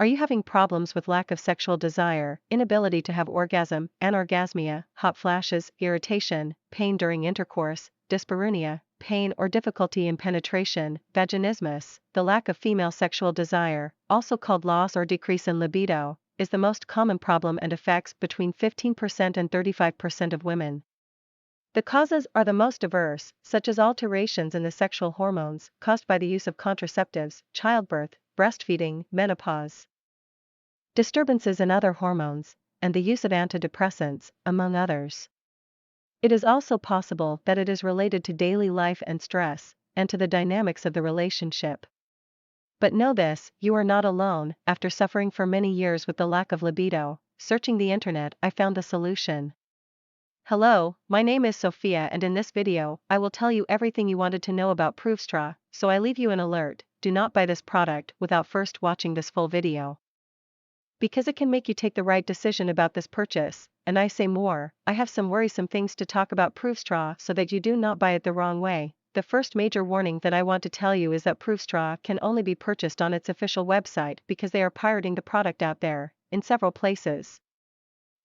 Are you having problems with lack of sexual desire, inability to have orgasm, anorgasmia, hot flashes, irritation, pain during intercourse, dyspareunia, pain or difficulty in penetration, vaginismus? The lack of female sexual desire, also called loss or decrease in libido, is the most common problem and affects between 15% and 35% of women. The causes are the most diverse, such as alterations in the sexual hormones caused by the use of contraceptives, childbirth, breastfeeding, menopause, disturbances in other hormones, and the use of antidepressants, among others. It is also possible that it is related to daily life and stress, and to the dynamics of the relationship. But know this, you are not alone. After suffering for many years with the lack of libido, searching the internet, I found the solution. Hello, my name is Sophia, and in this video, I will tell you everything you wanted to know about Provestra, so I leave you an alert: do not buy this product without first watching this full video, because it can make you take the right decision about this purchase. And I say more, I have some worrisome things to talk about Provestra so that you do not buy it the wrong way. The first major warning that I want to tell you is that Provestra can only be purchased on its official website because they are pirating the product out there, in several places.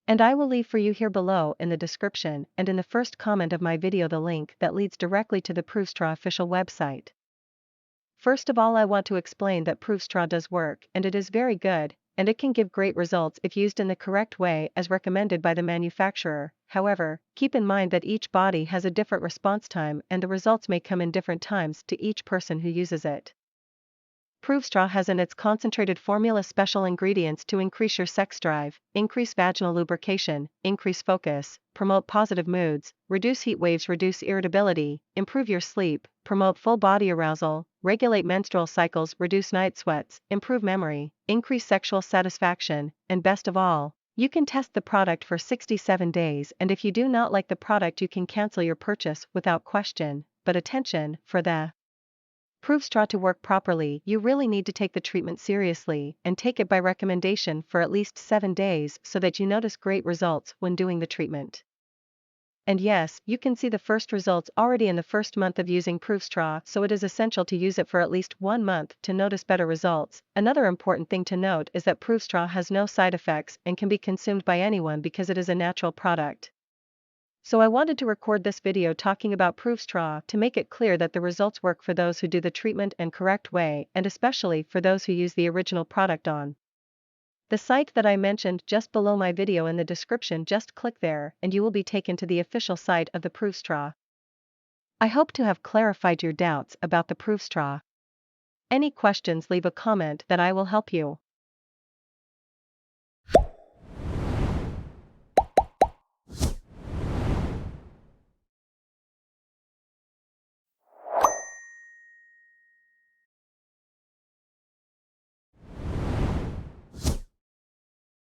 And I will leave for you here below in the description and in the first comment of my video the link that leads directly to the Provestra official website. First of all, I want to explain that Provestra does work, and it is very good, and it can give great results if used in the correct way as recommended by the manufacturer. However, keep in mind that each body has a different response time and the results may come in different times to each person who uses it. Provestra has in its concentrated formula special ingredients to increase your sex drive, increase vaginal lubrication, increase focus, promote positive moods, reduce heat waves, reduce irritability, improve your sleep, promote full body arousal, regulate menstrual cycles, reduce night sweats, improve memory, increase sexual satisfaction, and best of all, you can test the product for 67 days, and if you do not like the product you can cancel your purchase without question. But attention, for the Provestra to work properly, you really need to take the treatment seriously and take it by recommendation for at least 7 days so that you notice great results when doing the treatment. And yes, you can see the first results already in the first month of using Provestra, so it is essential to use it for at least 1 month to notice better results. Another important thing to note is that Provestra has no side effects and can be consumed by anyone because it is a natural product. So I wanted to record this video talking about Provestra to make it clear that the results work for those who do the treatment and correct way, and especially for those who use the original product on the site that I mentioned just below my video in the description. Just click there and you will be taken to the official site of the Provestra. I hope to have clarified your doubts about the Provestra. Any questions, leave a comment that I will help you.